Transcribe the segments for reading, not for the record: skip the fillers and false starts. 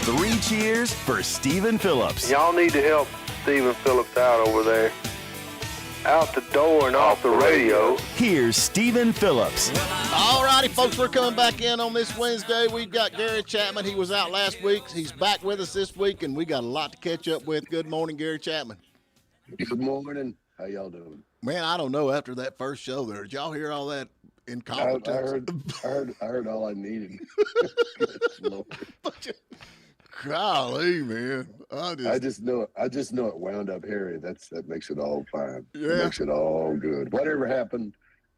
3 cheers for Stephen Phillips. Y'all need to help Stephen Phillips out over there. Out the door and off the radio. Here's Stephen Phillips. All righty, folks, we're coming back in on this Wednesday. We've got Gary Chapman. He was out last week. He's back with us this week, and we got a lot to catch up with. Good morning, Gary Chapman. Good morning. How y'all doing? Man, I don't know. After that first show there, did y'all hear all that incompetence? I heard all I needed. Golly, man. I just know it wound up Harry. That makes it all fine. Yeah. It makes it all good. Whatever happened,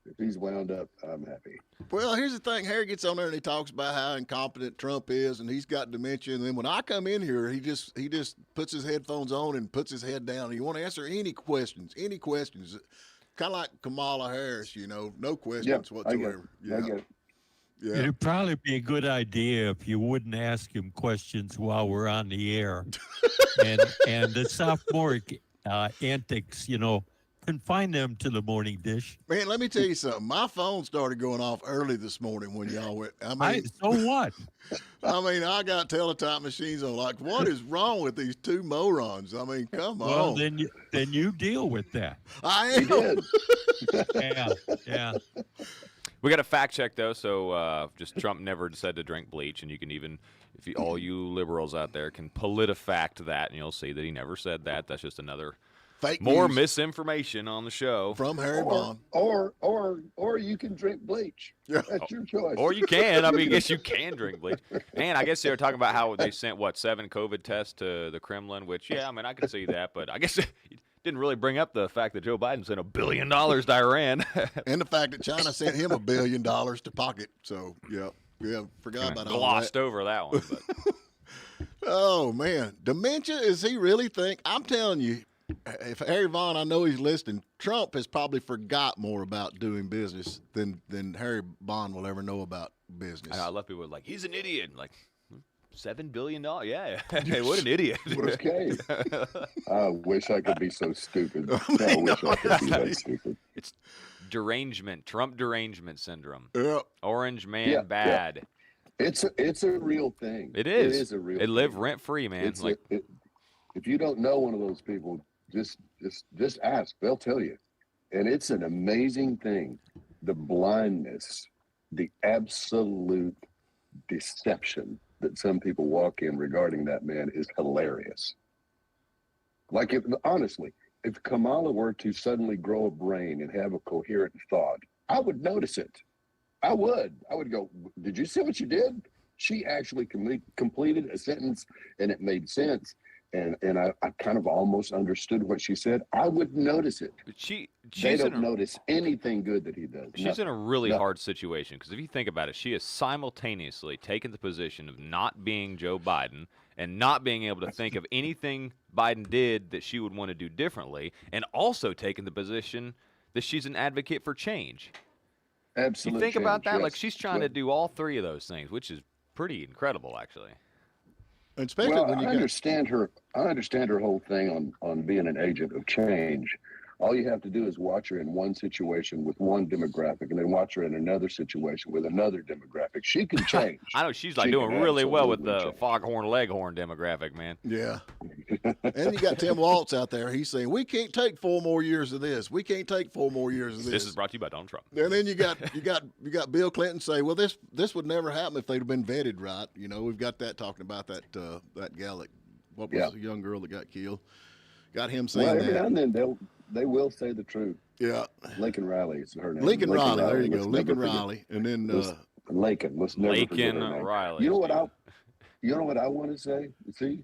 if he's wound up, I'm happy. Well, here's the thing. Harry gets on there and he talks about how incompetent Trump is, and he's got dementia. And then when I come in here, he just puts his headphones on and puts his head down. And you want to answer any questions, kind of like Kamala Harris, no questions whatsoever. I get it. Yeah. It'd probably be a good idea if you wouldn't ask him questions while we're on the air. and the sophomoric antics, confine them to the morning dish. Man, let me tell you something. My phone started going off early this morning when y'all went. So what? I got teletype machines on. Like, what is wrong with these two morons? Come on. Well, then you deal with that. I am. Yeah. We got a fact check, though, so just Trump never said to drink bleach, and you can even, all you liberals out there can politifact that, and you'll see that he never said that. That's just another fake more news misinformation on the show. From Harry Bond. Or you can drink bleach. Yeah. That's your choice. Or you can. I guess you can drink bleach. And I guess they were talking about how they sent, 7 COVID tests to the Kremlin, which, I can see that, but I guess didn't really bring up the fact that Joe Biden sent $1 billion to Iran. And the fact that China sent him $1 billion to pocket. So, yeah, forgot about all that. Glossed over that one. But. Oh, man. Dementia, is he really think? I'm telling you, if Harry Vaughn, I know he's listening, Trump has probably forgot more about doing business than Harry Vaughn will ever know about business. I love people like, he's an idiot. Like, $7 billion? Yeah. Hey, what an idiot. Okay. I wish I could be so stupid. I wish I could be that stupid. It's derangement, Trump derangement syndrome. Yeah. Orange man bad. Yeah. It's a real thing. It is. It is a real thing. It live rent-free, man. If you don't know one of those people, just ask. They'll tell you. And it's an amazing thing. The blindness, the absolute deception that some people walk in regarding that man is hilarious. Like, honestly, if Kamala were to suddenly grow a brain and have a coherent thought, I would notice it. I would go, did you see what you did? She actually completed a sentence and it made sense. And I kind of almost understood what she said. I would notice it. But they don't notice anything good that he does. She's in a really hard situation because if you think about it, she has simultaneously taken the position of not being Joe Biden and not being able to think of anything Biden did that she would want to do differently, and also taken the position that she's an advocate for change. Absolutely. You think about that? Yes. Like, she's trying to do all three of those things, which is pretty incredible, actually. Especially when you understand her. I understand her whole thing on being an agent of change. All you have to do is watch her in one situation with one demographic, and then watch her in another situation with another demographic. She can change. I know she's doing really well with the foghorn leghorn demographic, man. Yeah. And you got Tim Waltz out there. He's saying, we can't take 4 more years of this. We can't take 4 more years of this. This is brought to you by Donald Trump. And then you got Bill Clinton say, well, this would never happen if they'd have been vetted right. We've got that talking about that gal the young girl that got killed. Got him saying every now and then they will say the truth. Yeah. Lincoln Riley is her name. Lincoln Riley. There you go. Lincoln Riley. And then Lincoln. Let's never forget her name. Riley. You know what I want to say? See,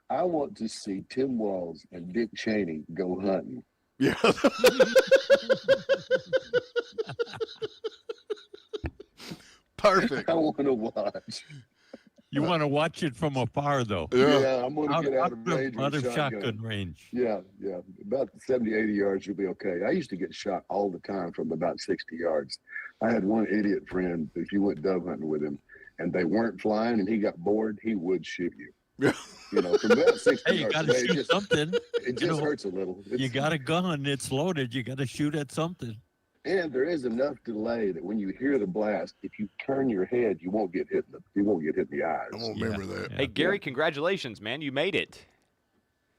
I want to see Tim Walz and Dick Cheney go hunting. Yeah. Perfect. I want to watch. You want to watch it from afar, though. Yeah, I'm going to get out of range. Out of shotgun range. Yeah. About 70, 80 yards, you'll be okay. I used to get shot all the time from about 60 yards. I had one idiot friend, if you went dove hunting with him, and they weren't flying, and he got bored, he would shoot you. From about 60 Hey, you yards got to away, shoot something. It just hurts a little. You got a gun, it's loaded. You got to shoot at something. And there is enough delay that when you hear the blast, if you turn your head, you won't get hit in the eyes. I won't remember that. Hey, Gary, congratulations, man. You made it.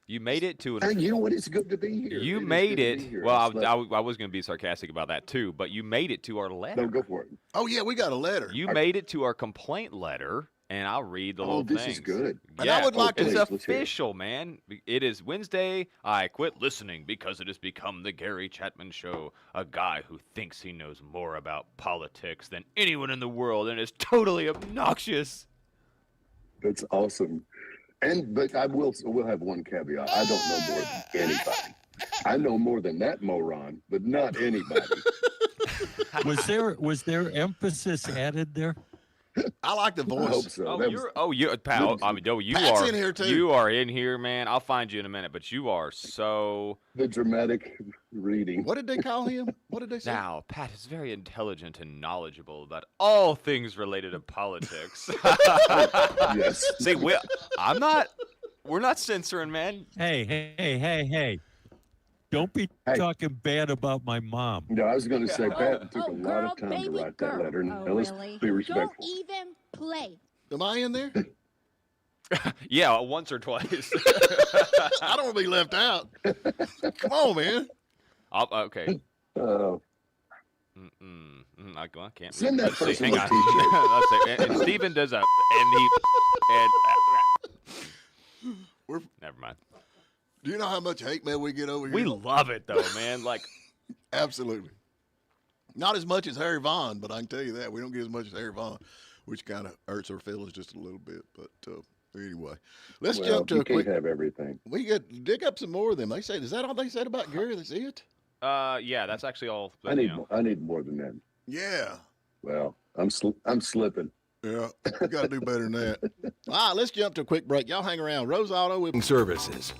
You made it to an. And you know what? It's good to be here. You It is made good to it. be here. Well, I I was going to be sarcastic about that too, but you made it to our letter. No, go for it. Oh yeah, we got a letter. You made it to our complaint letter, and I'll read the little this things. is good. And I would like to- It's Please, let's hear it. official, man. It is Wednesday. I quit listening because it has become the Gary Chapman Show. A guy who thinks he knows more about politics than anyone in the world and is totally obnoxious. That's awesome. But I will have one caveat. I don't know more than anybody. I know more than that moron, but not anybody. Was there emphasis added there? I like the I hope voice. so. Oh, That was- you're pal. I mean, you Pat's are in here, too. You are in here, man. I'll find you in a minute, but you are so. the dramatic reading. What did they call him? What did they say? Now, Pat is very intelligent and knowledgeable about all things related to politics. Yes. See, we're not censoring, man. Hey. Don't be Hey. talking bad about my mom. No, I was going to say, Pat took a lot girl, of time to baby write girl. that letter. Oh, Now, let's really? be respectful. Don't even play. Am I in there? Yeah, once or twice. I don't want to be left out. Come on, man. Okay. I can't. Send read. that Let's see, person hang a on. t-shirt. Let's see. And Steven does never mind. Do you know how much hate mail we get over here? We love it though, man. Like, Absolutely. Not as much as Harry Vaughn, but I can tell you that. We don't get as much as Harry Vaughn, which kind of hurts our feelings just a little bit. But anyway, let's Well, jump to you a can't quick. have everything. We get dig up some more of them. They say, is that all they said about Gary? That's it? yeah, that's actually all. I need more than that. Yeah. Well, I'm slipping. Yeah, we got to do better than that. All right, let's jump to a quick break. Y'all hang around. Rose Auto with Services.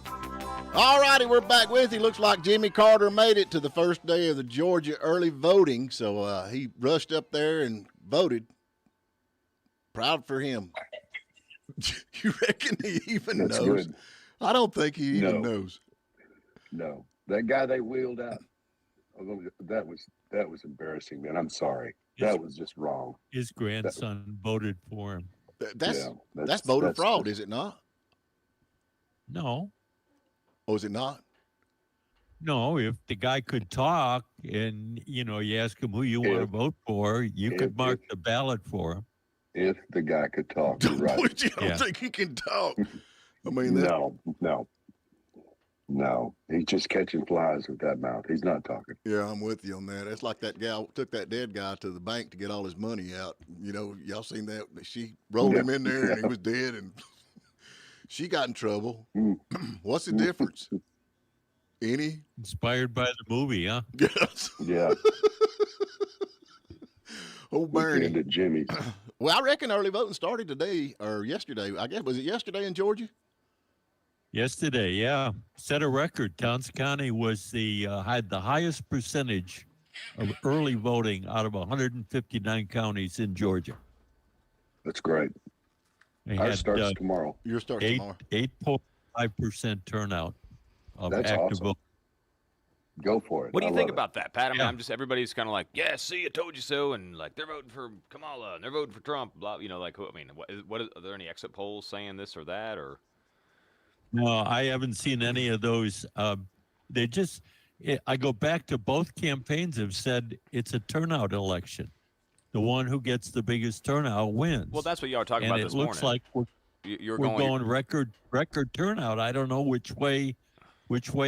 All righty, we're back with you. Looks like Jimmy Carter made it to the first day of the Georgia early voting, so he rushed up there and voted. Proud for him. You reckon he even That's knows? good. I don't think he even No. knows. No, that guy they wheeled out. That was embarrassing, man. I'm sorry. That was just wrong. His grandson voted for him. That's Yeah, that's voter that's fraud, just- is it not? No, Or is it not? no. If the guy could talk, and you ask him who you want to If- vote for, you could if- mark the ballot for him. If the guy could talk, you're right. But you don't Yeah. think he can talk? I mean, that, No. He's just catching flies with that mouth. He's not talking. yeah, I'm with you on that. It's like that gal took that dead guy to the bank to get all his money out. Y'all seen that? She rolled him in there and he was dead, and she got in trouble. Mm. What's the difference? Any? Inspired by the movie, huh? Yes. Yeah. Oh, Bernie. Weekend at Jimmy's. Well, I reckon early voting started today or yesterday. I guess, was it yesterday in Georgia? Yesterday, yeah, set a record. Towns County was had the highest percentage of early voting out of 159 counties in Georgia. That's great. They Ours had starts tomorrow. Your start tomorrow. 8.5% turnout of That's active awesome. vote. Go for it. What do you I think love it. about that, Pat? I mean, Yeah. everybody's kind of like, yeah, see, I told you so, and like they're voting for Kamala and they're voting for Trump. Blah, are there any exit polls saying this or that, or? No, I haven't seen any of those. I go back to both campaigns have said it's a turnout election. The one who gets the biggest turnout wins. Well, that's what y'all were talking and about it this looks morning. like You're we're going record turnout. I don't know which way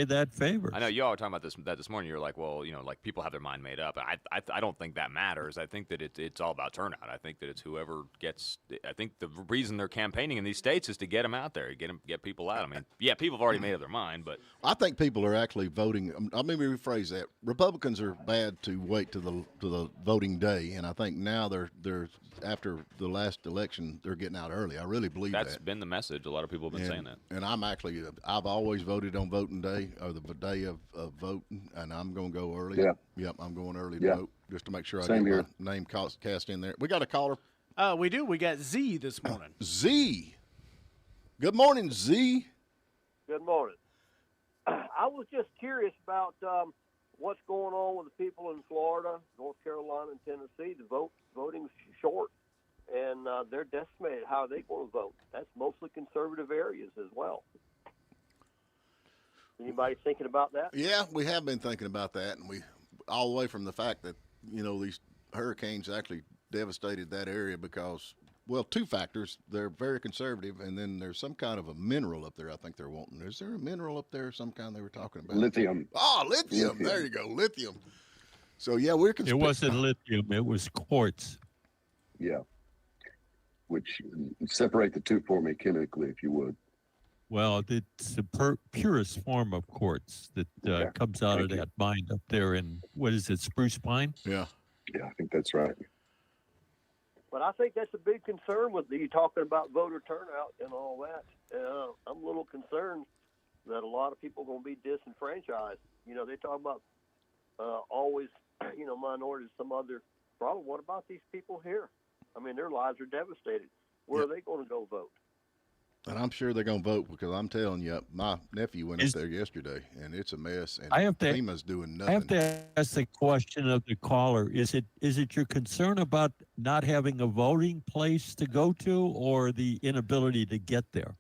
that favors. I know y'all were talking about this morning. You're like, well, like people have their mind made up. I don't think that matters. I think that it's all about turnout. I think that it's whoever gets. I think the reason they're campaigning in these states is to get them out there, get people out. I mean, yeah, people have already made up their mind, but I think people are actually voting. Let me rephrase that. Republicans are bad to wait to the voting day, and I think now they're after the last election they're getting out early. I really believe that's that. been the message. A lot of people have been saying that. And I've always voted on voting day or the day of voting, and I'm going to go early. Yeah. Yep, I'm going early to Yeah. vote just to make sure I Same get here. my name cast in there. We got a caller. We do. We got Z this morning. Z. Good morning, Z. Good morning. I was just curious about what's going on with the people in Florida, North Carolina, and Tennessee. The voting's short, and they're decimated. How are they going to vote? That's mostly conservative areas as well. Anybody thinking about that? Yeah, we have been thinking about that, and we all the way from the fact that these hurricanes actually devastated that area because, well, two factors: they're very conservative, and then there's some kind of a mineral up there. I think they're wanting. Is there a mineral up there? Some kind they were talking about. Lithium. Oh, lithium. There you go, lithium. So yeah, we're. It wasn't lithium; it was quartz. Yeah. Which separate the two for me chemically, if you would. Well, it's the purest form of quartz that comes out of that mine up there in, what is it, Spruce Pine? Yeah. Yeah, I think that's right. But I think that's a big concern with you talking about voter turnout and all that. I'm a little concerned that a lot of people are going to be disenfranchised. They talk about always, minorities, some other problem. What about these people here? I mean, their lives are devastated. Where are they going to go vote? And I'm sure they're going to vote because I'm telling you, my nephew went up there yesterday, and it's a mess. And FEMA's doing nothing. I have to ask the question of the caller: Is it your concern about not having a voting place to go to, or the inability to get there?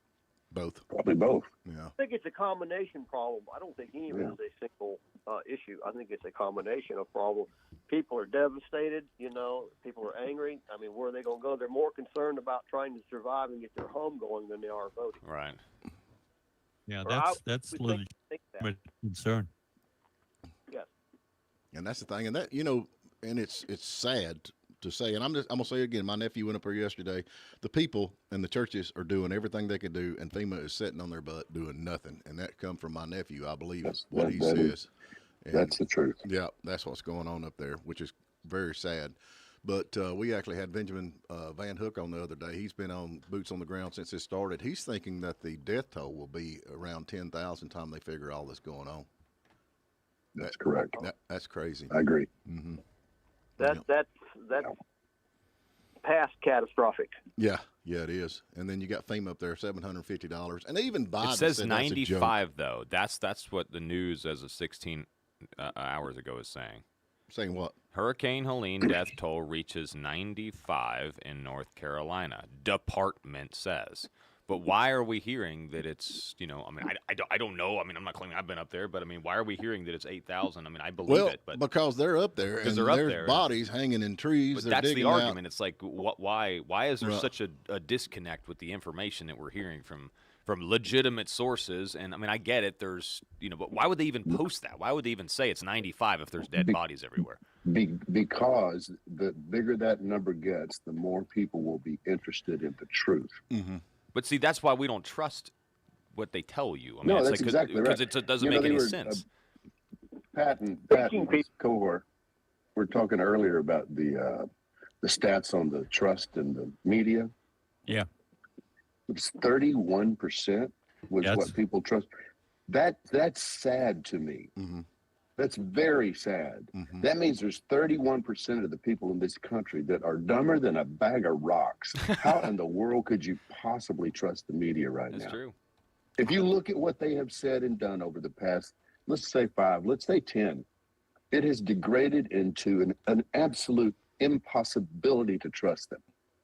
Both. Probably both. Yeah. I think it's a combination problem. I don't think any of it is a single issue. I think it's a combination of problems. People are devastated. People are angry. I mean, where are they going to go? They're more concerned about trying to survive and get their home going than they are voting. Right. Yeah, Or that's think legitimate concern. Yes. And that's the thing, and that and it's sad to say, and I'm gonna say it again. My nephew went up there yesterday. The people and the churches are doing everything they can do, and FEMA is sitting on their butt doing nothing. And that come from my nephew, I believe, is what he says. That's the truth. Yeah, that's what's going on up there, which is very sad. But we actually had Benjamin Van Hook on the other day. He's been on boots on the ground since it started. He's thinking that the death toll will be around 10,000 time they figure all this going on. That's correct. That's crazy. I agree. Mm-hmm. That's past catastrophic. Yeah, it is. And then you got FEMA up there, $750, and even Biden It says said 95 though. That's what the news as of 16 hours ago is saying. Saying what? Hurricane Helene death toll reaches 95 in North Carolina. Department says. But why are we hearing that it's, I don't know. I mean, I'm not claiming I've been up there, but I mean, why are we hearing that it's 8,000? I mean, I believe it, but because they're up there and there's bodies hanging in trees. But that's the argument. It's like, why is there such a disconnect with the information that we're hearing from legitimate sources? And I mean, I get it. There's, but why would they even post that? Why would they even say it's 95 if there's dead bodies everywhere? Because the bigger that number gets, the more people will be interested in the truth. Mm-hmm. But see, that's why we don't trust what they tell you. I mean, no, it's that's exactly right. Because it doesn't make any sense. Pat and cohort, we're talking earlier about the stats on the trust in the media. Yeah. It's 31% was what people trust. That's sad to me. Mm-hmm. That's very sad. Mm-hmm. That means there's 31% of the people in this country that are dumber than a bag of rocks. How in the world could you possibly trust the media right now? That's true. If you look at what they have said and done over the past, let's say 5, let's say 10, it has degraded into an absolute impossibility to trust them.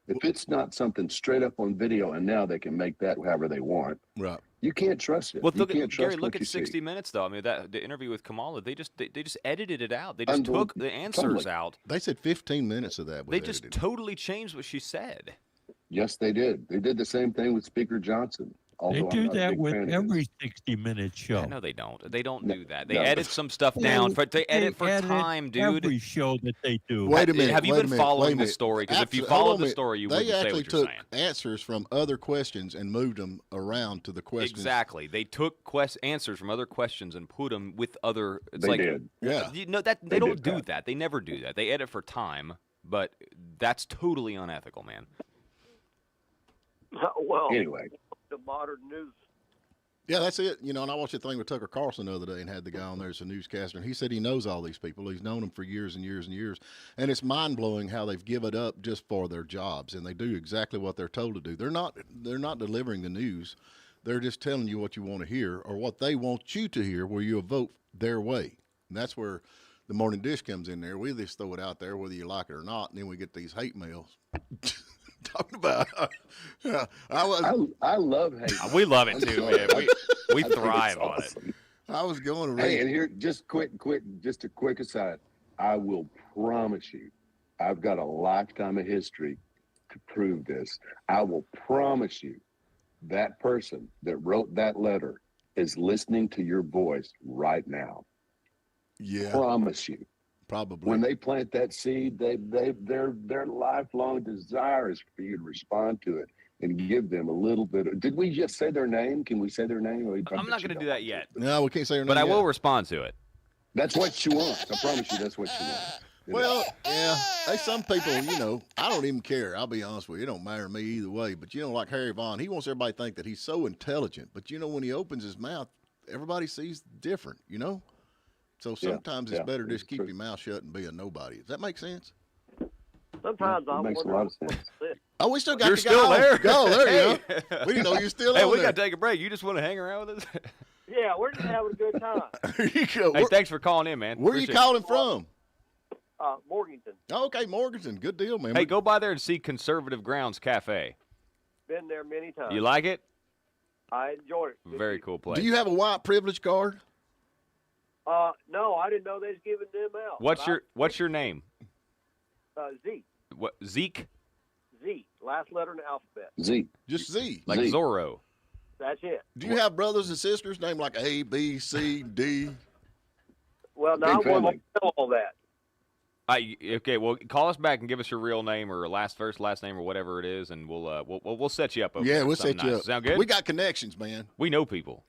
If it's not something straight up on video, and now they can make that however they want, right? You can't trust it. Well, Gary, look at 60 Minutes though. I mean, the interview with Kamala, they just edited it out. They just took the answers out. They said 15 minutes of that. They just totally changed what she said. Yes, they did. They did the same thing with Speaker Johnson. They do that with every 60-minute show. No, they don't. They don't do that. They edit some stuff down. They edit for time, dude. Every show that they do. Wait a minute. Have you been following the story? Because if you followed the story, you wouldn't say what you're saying. They actually took answers from other questions and moved them around to the questions. Exactly. They took answers from other questions and put them with other. They did. Yeah. They don't do that. They never do that. They edit for time, but that's totally unethical, man. Well, anyway. The modern news. Yeah, that's it. And I watched a thing with Tucker Carlson the other day and had the guy on there as a newscaster, and he said he knows all these people. He's known them for years and years and years, and it's mind-blowing how they've given up just for their jobs, and they do exactly what they're told to do. They're not delivering the news. They're just telling you what you want to hear or what they want you to hear, where you'll vote their way. And that's where the morning dish comes in there. We just throw it out there whether you like it or not, and then we get these hate mails. Talking about, I love hate. We love it too, man. We I think thrive it's on it. awesome. I was going to Hey, read. and here, just a quick aside. I will promise you, I've got a lifetime of history to prove this. I will promise you, that person that wrote that letter is listening to your voice right now. Yeah, Promise you. probably. When they plant that seed, their lifelong desire is for you to respond to it and give them a little bit of. Did we just say their name? Can we say their name? I'm not going to do that yet, No, we can't say her name. but I will yet. respond to it. That's what you want. I promise you, that's what you want. You know? Well, yeah. Hey, some people, I don't even care. I'll be honest with you. It don't matter to me either way. But, like Harry Vaughn, he wants everybody to think that he's so intelligent. But, when he opens his mouth, everybody sees different, So sometimes it's better just keep true. your mouth shut and be a nobody. Does that make sense? Sometimes It I makes a wonder lot of what's sense. this. Oh, we still got You're to still go. there. Go, there you Hey. go. We didn't know you're still Hey, on we there. got to take a break. You just want to hang around with us? Yeah, we're just having a good time. There you go. Hey, thanks for calling in, man. Where are you Appreciate it. calling from? Morganton. Okay, Morganton. Good deal, man. Hey, go by there and see Conservative Grounds Cafe. Been there many times. You like it? I enjoyed it. Good Very people. cool place. Do you have a white privilege card? No, I didn't know they was giving them out. What's your name? Z. What, Zeke? Z. Last letter in the alphabet. Z. Just Z. Like Zeke. Zorro. That's it. Do you have brothers and sisters named like A, B, C, D? Well, now Big I'm going family. to know all that. Okay, well, call us back and give us your real name or first last name or whatever it is, and we'll set you up. Over Yeah, there. we'll Something set you nice. up. Sound good? We got connections, man. We know people.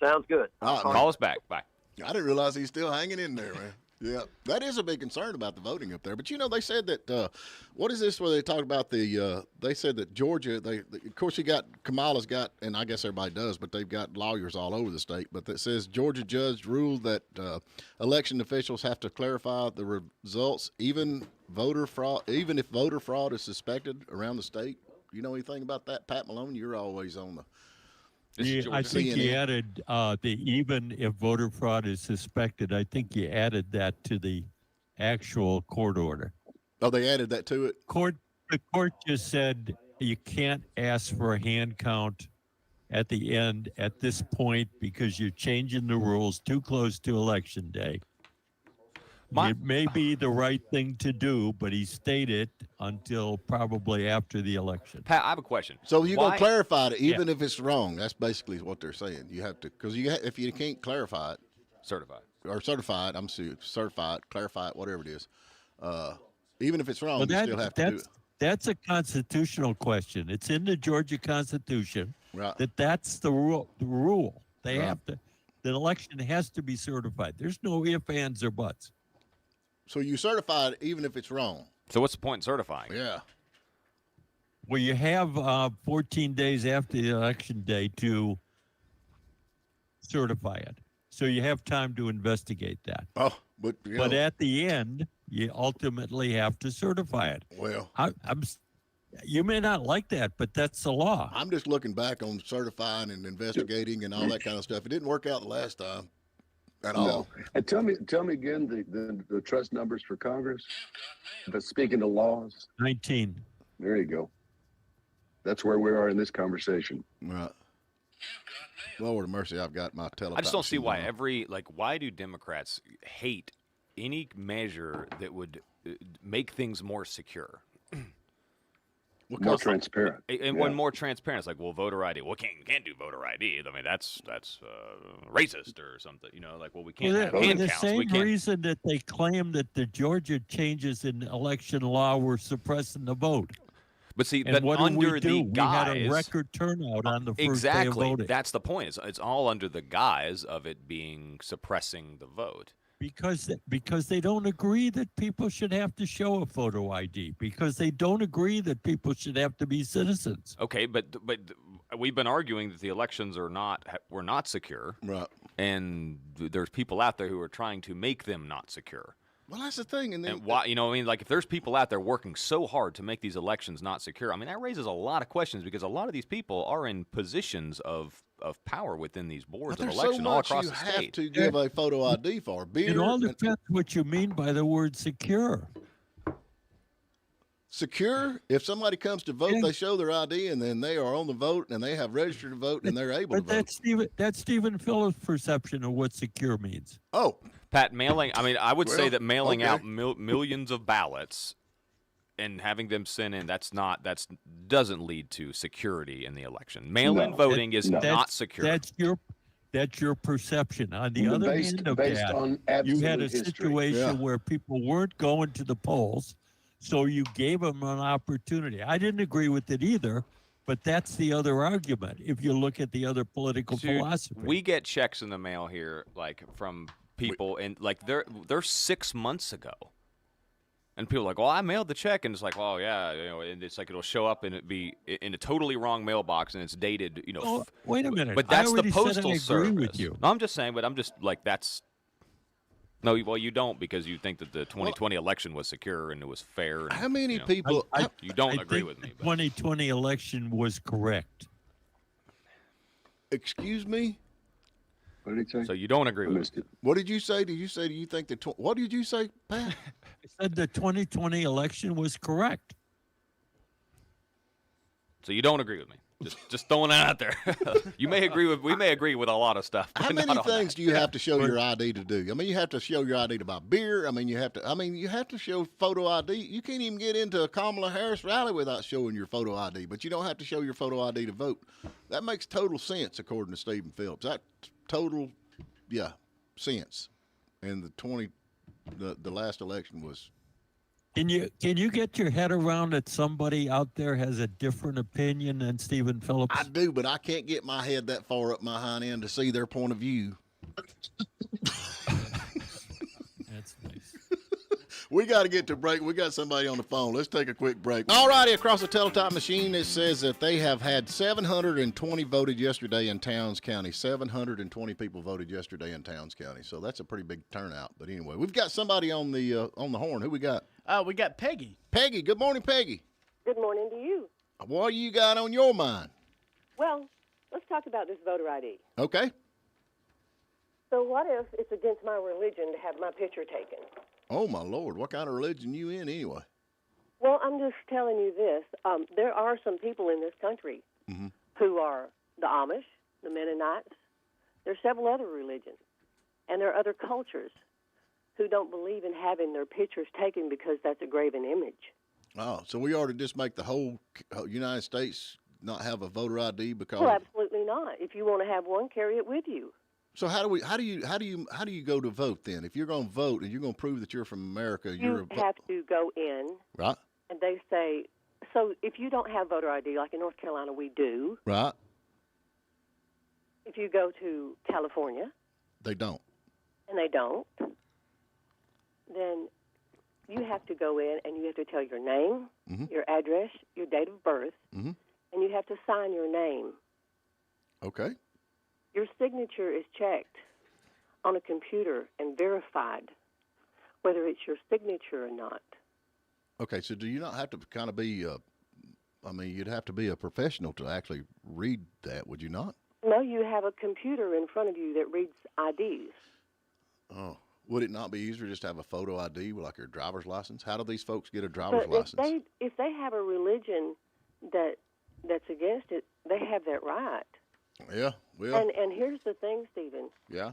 Sounds good. All right, man. Call us back. Bye. I didn't realize he's still hanging in there, man. Yeah, that is a big concern about the voting up there. But they said that what is this where they talk about they said that Georgia, of course Kamala's got, and I guess everybody does, but they've got lawyers all over the state. But that says Georgia judge ruled that election officials have to clarify the results, even if voter fraud is suspected around the state. You know anything about that, Pat Malone? You're always on the. This is Yeah, I Georgia. think you CNN. added even if voter fraud is suspected, I think you added that to the actual court order. Oh, they added that to it. The court just said you can't ask for a hand count at the end at this point because you're changing the rules too close to election day. It may be the right thing to do, but he stayed it until probably after the election. Pat, I have a question. So you're going Why- to clarify it, even if it's wrong. That's basically what they're saying. You have to, because if you can't clarify it Certified. or certify it, certify it, clarify it, whatever it is. Even if it's wrong, Well, you still have to do it. that's a constitutional question. It's in the Georgia Constitution Right. that's the rule. The rule. They Right. have to. The election has to be certified. There's no ifs, ands, or buts. So you certify it even if it's wrong. So what's the point in certifying? Yeah. Well, you have 14 days after the election day to certify it. So you have time to investigate that. Oh, but But at the end, you ultimately have to certify it. well, You may not like that, but that's the law. I'm just looking back on certifying and investigating and all that kind of stuff. It didn't work out the last time at all. No. And tell me again the trust numbers for Congress. But speaking of laws, 19. there you go. That's where we are in this conversation. Right. Lord of mercy, I've got my telephone. I just don't see why why do Democrats hate any measure that would make things more secure? More transparent. And when more transparent, it's like, well, voter ID. Well, can't do voter ID. I mean, that's racist or something. We can't have hand the counts. same We can't. reason that they claim that the Georgia changes in election law were suppressing the vote. But see, And but what under did we do? the guise, We had a record turnout on the first day of exactly. voting. That's the point. It's all under the guise of it being suppressing the vote. Because they don't agree that people should have to show a photo ID. Because they don't agree that people should have to be citizens. Okay, but we've been arguing that the elections were not secure, Right. and there's people out there who are trying to make them not secure. Well, that's the thing. And then And why, if there's people out there working so hard to make these elections not secure, that raises a lot of questions because a lot of these people are in positions of of power within these boards But of there's so election all much across you the have state. to give a photo ID for. Beer, It all and depends what you mean by the word secure. secure. If somebody comes to vote, Yeah. they show their ID, and then they are on the vote, and they have registered to vote, and they're able to But vote. that's Stephen Phillips' perception of what secure means. Oh, Pat, mailing, I mean, I would say Well, that mailing okay. out millions of ballots and having them sent in, doesn't lead to security in the election. Mail-in No. voting is No. not secure. That's your perception. On the other hand of based that, on you had a absolute history. situation Yeah. where people weren't going to the polls, so you gave them an opportunity. I didn't agree with it either, but that's the other argument. If you look at the other political Dude, philosophy, we get checks in the mail here, like from people, and like they're 6 months ago, and people are like, "Well, I mailed the check," and it's like, "Well, yeah," and it's like it'll show up and it be in a totally wrong mailbox, and it's dated, Oh, wait a minute. But I that's the already said I postal agree service. with you. No, I'm just saying, but I'm just like that's. No, well, you don't because you think that the 2020 election was secure and it was fair. And, how many you know, people? You don't I agree think with me. the But 2020 election was correct. Excuse me. What did he say? so you don't agree I with me. missed it. What did you say? Did you say? Do you think that? What did you say, Pat? I said the 2020 election was correct. So you don't agree with me. Just throwing that out there. We may agree with a lot of stuff. How but many not on things that. do you have to show your ID to do? I mean, you have to show your ID to buy beer. I mean, you have to show photo ID. You can't even get into a Kamala Harris rally without showing your photo ID. But you don't have to show your photo ID to vote. That makes total sense, according to Stephen Phillips. That total, sense. And the last election was. Can you get your head around that somebody out there has a different opinion than Stephen Phillips? I do, but I can't get my head that far up my hind end to see their point of view. That's nice. We got to get to break. We got somebody on the phone. Let's take a quick break. All righty, across the teletype machine, it says that they have had 720 voted yesterday in Towns County. 720 people voted yesterday in Towns County. So that's a pretty big turnout. But anyway, we've got somebody on the horn. Who we got? We got Peggy. Peggy. Good morning, Peggy. Good morning to you. What do you got on your mind? Well, let's talk about this voter ID. Okay. So what if it's against my religion to have my picture taken? Oh, my Lord. What kind of religion you in anyway? Well, I'm just telling you this. There are some people in this country who are the Amish, the Mennonites. There's several other religions. And there are other cultures who don't believe in having their pictures taken because that's a graven image. Oh, so we ought to just make the whole United States not have a voter ID because. Well, absolutely not. If you want to have one, carry it with you. So how do you go to vote then? If you're going to vote and you're going to prove that you're from America, You have to go in, right, and they say, so if you don't have voter ID, like in North Carolina we do, right. if you go to California, They don't. and they don't, then you have to go in and you have to tell your name, your address, your date of birth, and you have to sign your name. Okay. Your signature is checked on a computer and verified whether it's your signature or not. Okay. So do you not have to kind of be? You'd have to be a professional to actually read that, would you not? No, you have a computer in front of you that reads IDs. Oh, would it not be easier just to have a photo ID like your driver's license? How do these folks get a driver's But license? if they have a religion that's against it, they have that right. Yeah. Well. And here's the thing, Stephen. Yeah.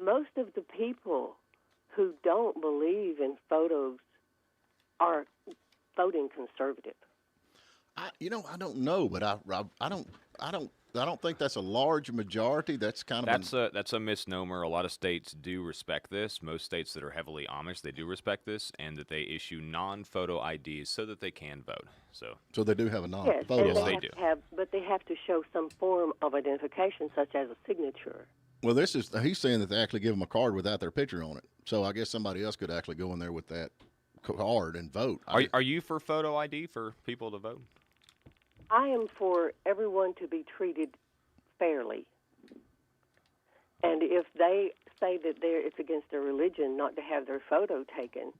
Most of the people who don't believe in photos are voting conservative. I don't know, but I don't think that's a large majority. That's kind of That's a misnomer. A lot of states do respect this. Most states that are heavily Amish, they do respect this, and that they issue non-photo IDs so that they can vote. So they do have a Yes, non-photo and they ID. have to have, but they have to show some form of identification, such as a signature. Well, he's saying that they actually give them a card without their picture on it. So I guess somebody else could actually go in there with that card and vote. Are you for photo ID for people to vote? I am for everyone to be treated fairly. And if they say that it's against their religion not to have their photo taken,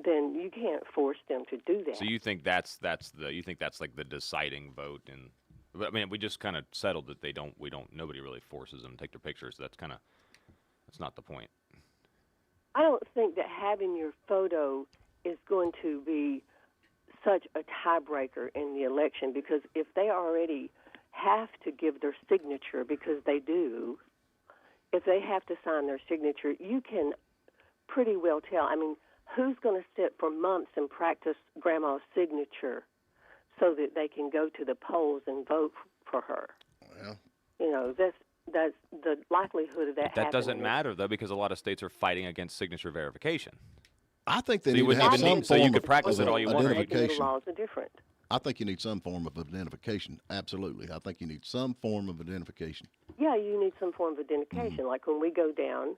then you can't force them to do that. So you think that's like the deciding vote in But, I mean, we just kind of settled that nobody really forces them to take their pictures. That's not the point. I don't think that having your photo is going to be such a tiebreaker in the election, because if they already have to give their signature, because they do, if they have to sign their signature, you can pretty well tell. I mean, who's going to sit for months and practice Grandma's signature so that they can go to the polls and vote for her? Well, you know, that's the likelihood of that happening. That doesn't matter, though, because a lot of states are fighting against signature verification. I think they So need you to wouldn't have even some need- so you form could of practice it all you want. identification. The laws are different. I think you need some form of identification. Absolutely. I think you need some form of identification. Yeah, you need some form of identification. Like when we go down,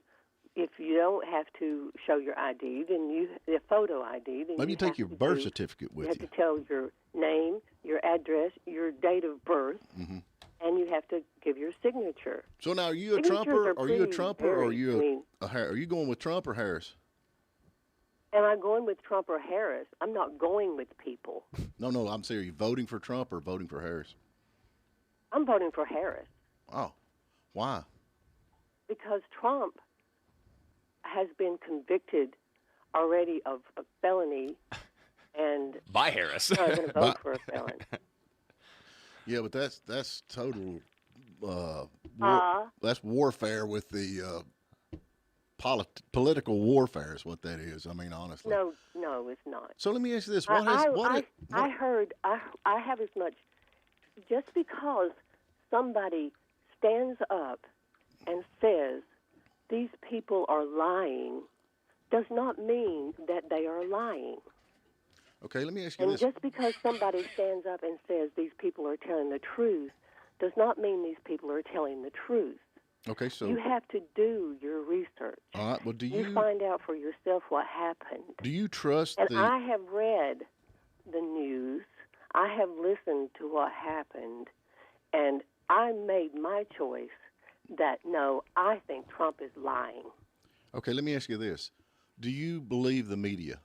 if you don't have to show your ID, then the photo ID, then Maybe you take have your to birth certificate with you. you. Have to tell your name, your address, your date of birth, and you have to give your signature. So now, are you a Signatures Trumper? are Are you a pretty Trumper, or are varied. you are you going with Trump or Harris? Am I going with Trump or Harris? I'm not going with people. No, I'm saying, are you voting for Trump or voting for Harris? I'm voting for Harris Oh, why? because Trump has been convicted already of a felony, and By Harris. I'm going to vote for a felon. Yeah, but that's total. Uh, That's warfare with the political warfare is what that is. I mean, honestly. No, it's not. So let me ask you this: I have as much. Just because somebody stands up and says these people are lying does not mean that they are lying. Okay, let me ask you And this. just because somebody stands up and says these people are telling the truth does not mean these people are telling the truth. Okay, so You have to do your research. all right. Well, do You you find out for yourself what happened. do you trust And the? I have read the news. I have listened to what happened, and I made my choice that no, I think Trump is lying. Okay, let me ask you this: do you believe the media?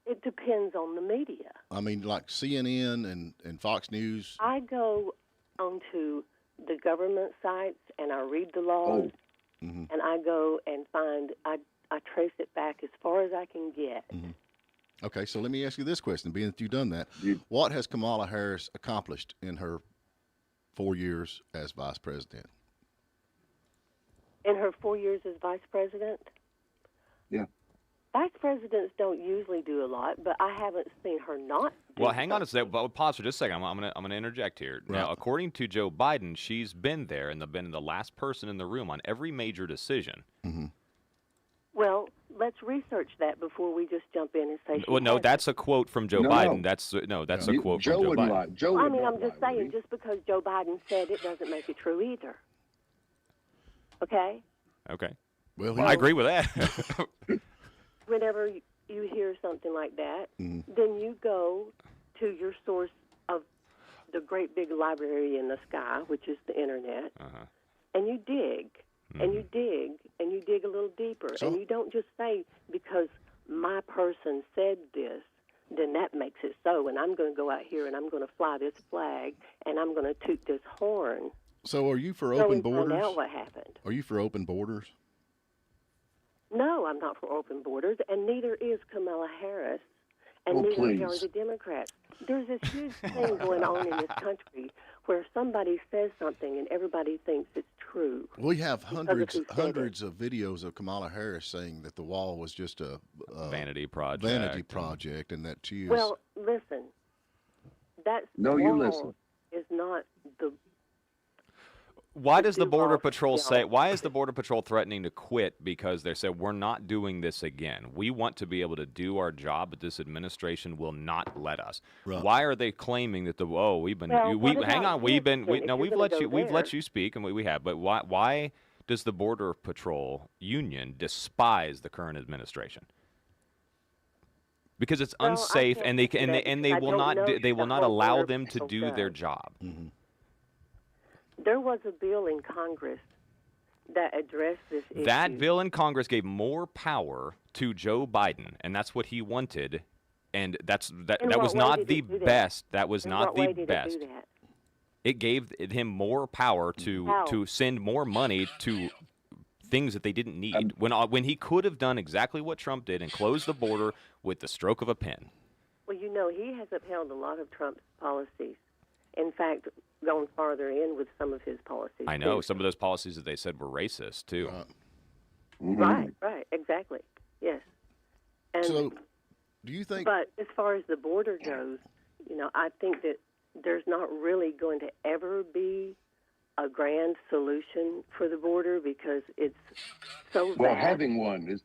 It depends on the media. I mean, like CNN and Fox News. I go onto the government sites and I read the laws, and I go and I trace it back as far as I can get. Okay, so let me ask you this question: being that you've done that, what has Kamala Harris accomplished in her 4 years as vice president? In her 4 years as vice president? Yeah. Vice presidents don't usually do a lot, but I haven't seen her not do Well, hang on a something. second. But pause for just a second. I'm gonna interject here. Right. Now, according to Joe Biden, she's been there and been the last person in the room on every major decision. Well, let's research that before we just jump in and say she Well, no, hasn't. that's a quote from Joe No, Biden. no. That's a You- quote Joe from Joe wouldn't Biden. lie. Joe I would mean, not I'm just lie, would saying, he? just because Joe Biden said it doesn't make it true either. Okay? Okay. Well, Well, I agree with that. Whenever you hear something like that, then you go to your source of the great big library in the sky, which is the internet, and you dig, and you dig, and you dig a little deeper. So- And you don't just say, because my person said this, then that makes it so, and I'm going to go out here and I'm going to fly this flag and I'm going to toot this horn. So are you for So open we find borders? out what happened. Are you for open borders? No, I'm not for open borders, and neither is Kamala Harris, and Oh, neither are please. the Democrats. There's this huge thing going on in this country where somebody says something and everybody thinks it's true. We have Because of hundreds who said hundreds of videos of Kamala Harris saying that the wall was just a Vanity project. vanity project, and that she is. Well, listen, that No, you wall listen. is not the. Why to does the do Border all Patrol the say? all- Why is the Border Patrol threatening to quit? Because they said we're not doing this again. We want to be able to do our job, but this administration will not let us. Right. Why are they claiming that we've been Well, what hang about on we've been Houston? If you're we've gonna let go you we've let there- you speak and we have, but why does the Border Patrol union despise the current administration? Because it's Well, I unsafe, can't and they answer and that they, and because they I will don't not know they will the not whole allow Border them to Patrol do their does. job. There was a bill in Congress that addressed this issue. That bill in Congress gave more power to Joe Biden, and that's what he wanted. And that In that what was way not did the it do that? best. That was In not what way the did best. It do that? It gave him more power to send more money to things that they didn't need. When he could have done exactly what Trump did and closed the border with the stroke of a pen. Well, he has upheld a lot of Trump's policies. In fact, gone farther in with some of his policies. I know some of those policies that they said were racist too. Right, exactly. Yes. And so, do you think? But as far as the border goes, I think that there's not really going to ever be a grand solution for the border because it's so well, vast. having one is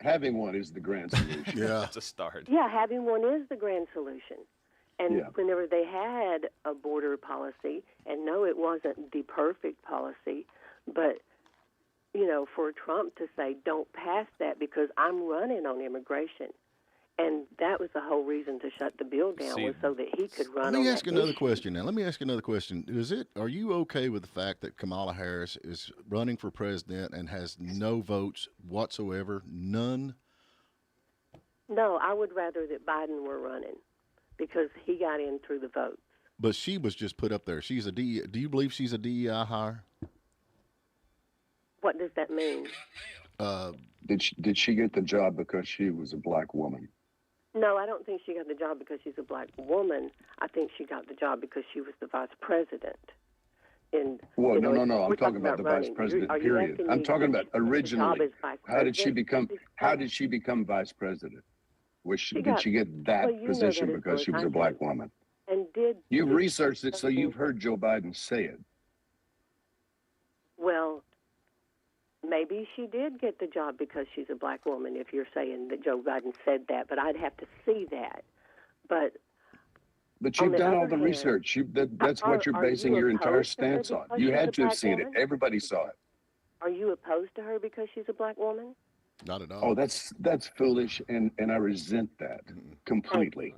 the grand solution. Yeah, that's a start. Yeah, having one is the grand solution. And whenever they had a border policy, and no, it wasn't the perfect policy, but for Trump to say, don't pass that because I'm running on immigration. And that was the whole reason to shut the bill down, was so that he could run on that. Let me ask another question now. Let me ask you another question. Are you okay with the fact that Kamala Harris is running for president and has no votes whatsoever? None? No, I would rather that Biden were running because he got in through the votes. But she was just put up there. She's a DEI. Do you believe she's a DEI hire? What does that mean? Did she get the job because she was a black woman? No, I don't think she got the job because she's a black woman. I think she got the job because she was the vice president. No. I'm talking about the vice president. Period. I'm talking about originally. How did she become vice president? Did she get that position because she was a black woman? And you've researched it, so you've heard Joe Biden say it. Well, maybe she did get the job because she's a black woman, if you're saying that Joe Biden said that, but I'd have to see that. But you've done all the research. That's what you're basing your entire stance on. You had to have seen it. Everybody saw it. Are you opposed to her because she's a black woman? Not at all. Oh, that's foolish, and I resent that completely.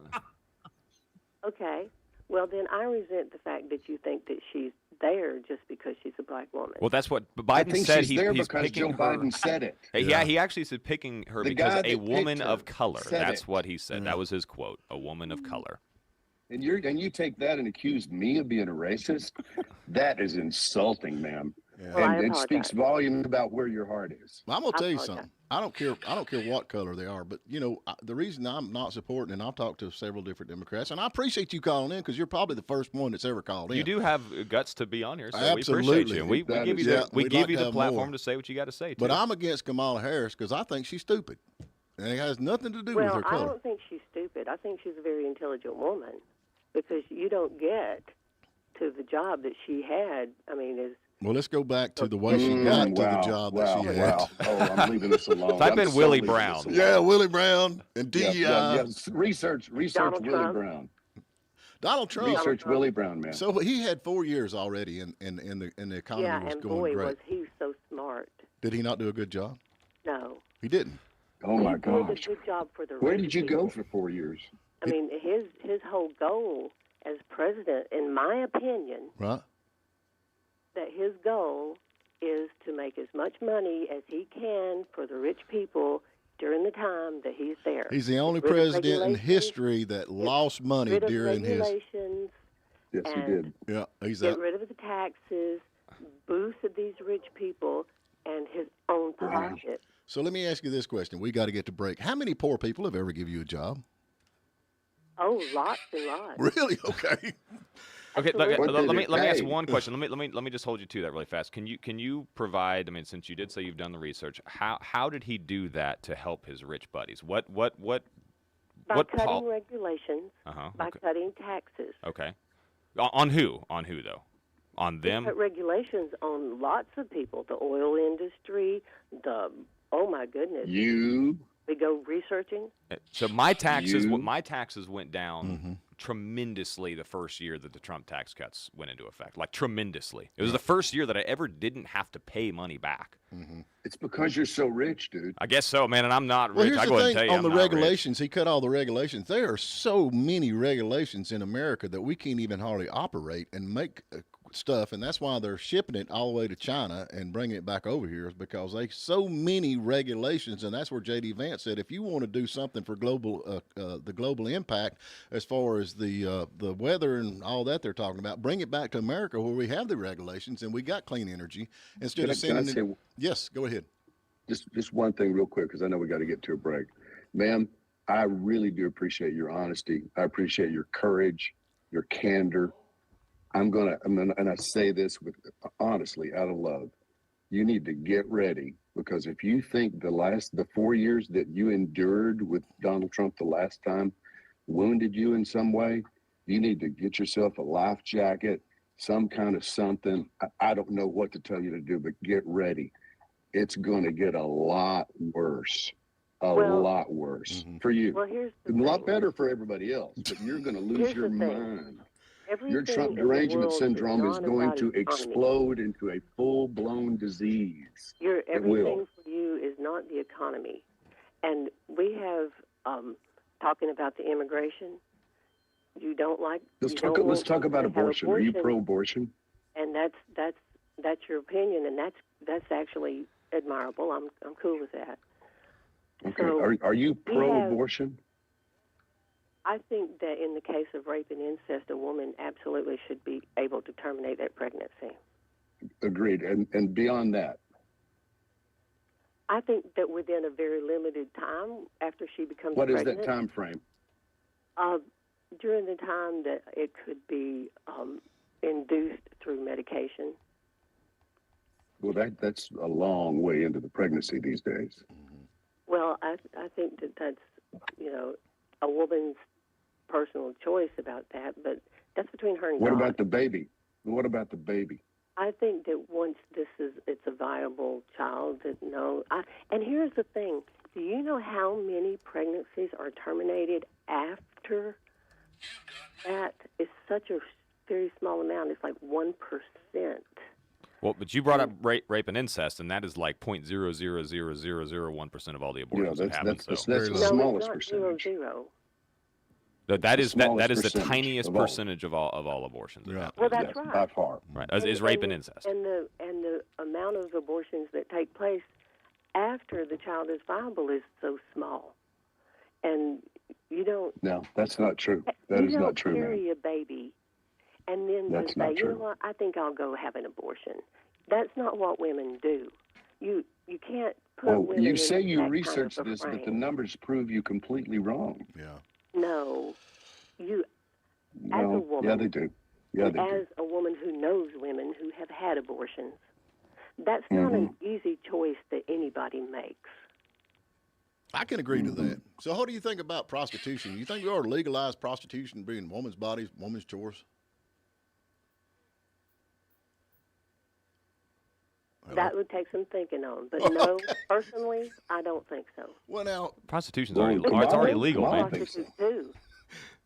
Okay. Well, then I resent the fact that you think that she's there just because she's a black woman. Well, that's what Biden I think said. She's there he's because picking Joe her. Biden said it. Yeah, he actually said picking her because a woman of color. That's it. what he said. That was his quote. A woman of color. And you take that and accuse me of being a racist? That is insulting, ma'am. Yeah. Well, and it speaks volumes about where your heart is. Well, I'm gonna tell you something. I don't care what color they are, but the reason I'm not supporting, and I've talked to several different Democrats, and I appreciate you calling in because you're probably the first one that's ever called in. You do have guts to be on here, so Absolutely. we appreciate you. We give you the platform more. to say what you got to say. But I'm against Kamala Harris because I think she's stupid, and it has nothing to do with her I color. don't think she's stupid. I think she's a very intelligent woman because you don't get to the job that she had. Well, let's go back to the way she got to the job that she had. Oh, I'm leaving this alone. Type in Willie Brown. Yeah, Willie Brown and DEI. Yeah. Research Willie Brown. Donald Trump. Research Willie Brown, man. So he had 4 years already, and the economy was going boy, great. was he so smart. Did he not do a good job? No. He didn't. Oh my He gosh. did a good job for the Where rich did you people. go for 4 years? His whole goal as president, in my opinion, Right. that his goal is to make as much money as he can for the rich people during the time that he's there. He's the only Get rid of president in regulations, history that lost money rid of during his. regulations, Yes, he did. Yeah, he's get that. rid of the taxes, boost these rich people, and his own pocket. So let me ask you this question. We got to get to break. How many poor people have ever given you a job? Oh, lots and lots. Really? Okay. Okay, Absolutely. let me ask one question. Let me just hold you to that really fast. Can you provide? Since you did say you've done the research, how did he do that to help his rich buddies? By cutting regulations, by cutting taxes. Okay, on who though? On them? He put regulations on lots of people. The oil industry. Oh my goodness. We go researching. So my taxes went down tremendously the first year that the Trump tax cuts went into effect. Like tremendously. It was the first year that I ever didn't have to pay money back. It's because you're so rich, dude. I guess so, man. And I'm not Well, rich. here's I the go ahead and thing tell you, on I'm the not regulations. He cut all the regulations. There are so many regulations in America that we can't even hardly operate and make stuff, and that's why they're shipping it all the way to China and bringing it back over here, is because they so many regulations, and that's where J.D. Vance said, if you want to do something for the global impact as far as the weather and all that they're talking about, bring it back to America where we have the regulations and we got clean energy instead of sending it. Yes, go ahead. Just one thing real quick, because I know we got to get to a break. Ma'am, I really do appreciate your honesty. I appreciate your courage, your candor. And I say this with honestly, out of love. You need to get ready, because if you think the 4 years that you endured with Donald Trump the last time wounded you in some way, you need to get yourself a life jacket, some kind of something. I don't know what to tell you to do, but get ready. It's going to get a lot worse. A lot worse for you. Well, here's the a thing. lot better for everybody else, but you're going to lose your mind. Your Everything Trump in the derangement world syndrome is not going about to economy. explode into a full-blown disease. Everything for you is not the economy. And we have, talking about the immigration, you don't like... Let's talk about abortion. Are you pro-abortion? And that's your opinion, and that's actually admirable. I'm cool with that. Okay. So are you pro-abortion? I think that in the case of rape and incest, a woman absolutely should be able to terminate that pregnancy. Agreed. And beyond that? I think that within a very limited time after she becomes pregnant. What is that time frame? During the time that it could be induced through medication. Well, that's a long way into the pregnancy these days. Well, I think that's, a woman's personal choice about that, but that's between her and God. What about the baby? What about the baby? I think that once it's a viable child, and here's the thing. Do you know how many pregnancies are terminated after that? It's such a very small amount. It's like 1%. Well, but you brought up rape and incest, and that is like 0.0000001% of all the abortions that happen. That's the smallest percentage. 0.00. That is the percentage tiniest of all. percentage of all abortions. That happen. Well, that's Yes, right. by far. Right, is rape and incest. And the amount of abortions that take place after the child is viable is so small, and you don't. No, that's not true. That is not true, You man. don't carry a baby, and then That's just say, not you know true. what? I think I'll go have an abortion. That's not what women do. You can't put Well, women. you in say you that researched kind of a this, but the frame. numbers prove you completely wrong. Yeah. No, you. As a No, woman, yeah, they do. Yeah, they do. as a woman who knows women who have had abortions, that's not an easy choice that anybody makes. I can agree to that. So what do you think about prostitution? You think we ought to legalize prostitution being women's bodies, women's chores? That would take some thinking on. But no, personally, I don't think so. Well, now, Prostitution's Well, it's already legal, Kamala man. thinks so. Prostitutes do.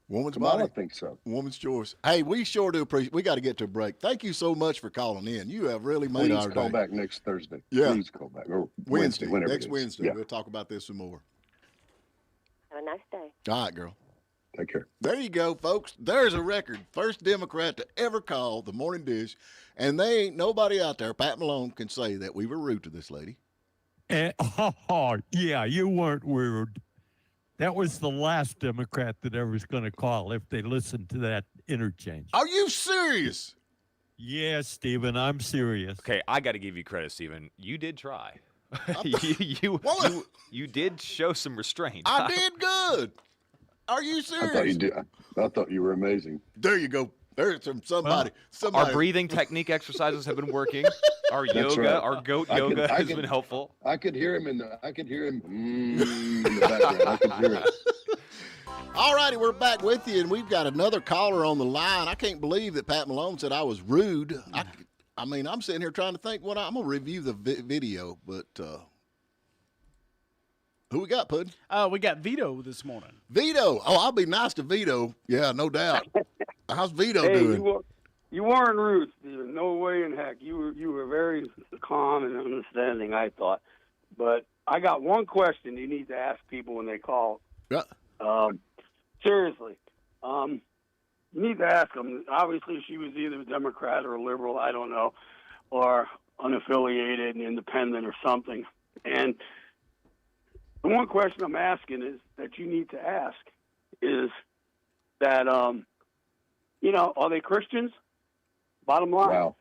woman's Kamala body, thinks so. woman's chores. Hey, we sure do appreciate. We got to get to a break. Thank you so much for calling in. You have really made Please our call day. back next Thursday. Yeah. Please call back. Or Wednesday, whenever next it is. Wednesday. Yeah. We'll talk about this some more. Have a nice day. All right, girl. Take care. There you go, folks. There's a record. First Democrat to ever call the morning dish, and they ain't nobody out there. Pat Malone can say that we were rude to this lady. Yeah, you weren't rude. That was the last Democrat that ever was going to call if they listened to that interchange. Are you serious? Yes, Stephen, I'm serious. Okay, I got to give you credit, Stephen. You did try. Well, you did show some restraint. I did good. Are you I thought serious? you did. I thought you were amazing. There you go. There's somebody. Somebody. Our breathing technique exercises have been working. Our That's yoga, right. our goat I yoga can- I has can- been helpful. I could hear him in the background. I could hear it. All righty, we're back with you, and we've got another caller on the line. I can't believe that Pat Malone said I was rude. I mean, I'm sitting here trying to think what I'm going to review the video, but who we got, Puddin'? We got Vito this morning. Vito. Oh, I'll be nice to Vito. Yeah, no doubt. How's Vito Hey, doing? you weren't rude, Stephen. No way in heck. You were very calm and understanding, I thought. But I got one question you need to ask people when they call. Yeah. Seriously, You need to ask them. Obviously, she was either a Democrat or a liberal, I don't know, or unaffiliated and independent or something. And the one question I'm asking is that you need to ask is that, are they Christians? Bottom line. Wow.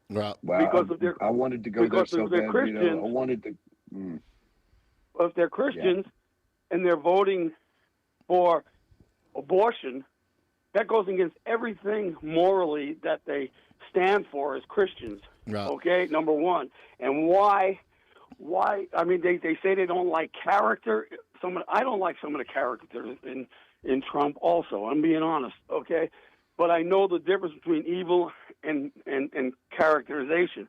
Right. Wow. Because if they're, I wanted to go there so bad. Christians, I wanted to. Well, if they're Christians and they're voting for abortion, that goes against everything morally that they stand for as Christians. Right. Okay, number one. And why? I mean, they say they don't like character. I don't like some of the characters in Trump also. I'm being honest, okay? But I know the difference between evil and characterization,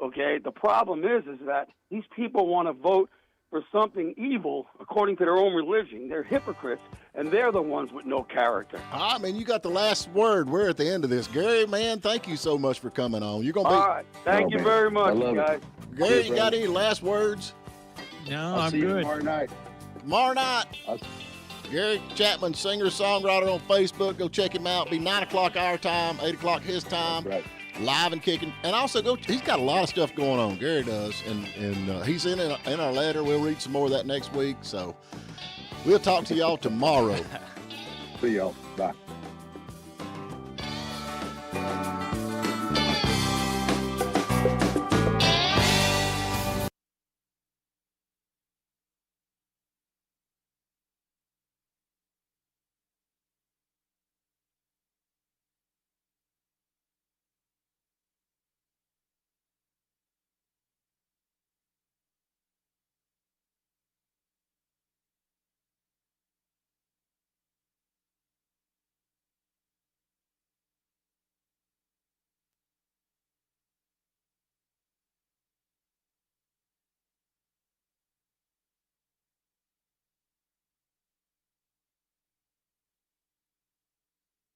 okay? The problem is that these people want to vote for something evil according to their own religion. They're hypocrites, and they're the ones with no character. I mean, you got the last word. We're at the end of this. Gary, man, thank you so much for coming on. You're gonna be all right. Thank you very much, guys. Gary, you got any last words? No, I'll I'm see you good. tomorrow night. Tomorrow night. Gary Chapman, singer-songwriter on Facebook. Go check him out. Be 9 o'clock our time, 8 o'clock his time. Right. Live and kicking. And also, he's got a lot of stuff going on. Gary does. And he's in our letter. We'll read some more of that next week. So we'll talk to y'all tomorrow. See y'all. Bye.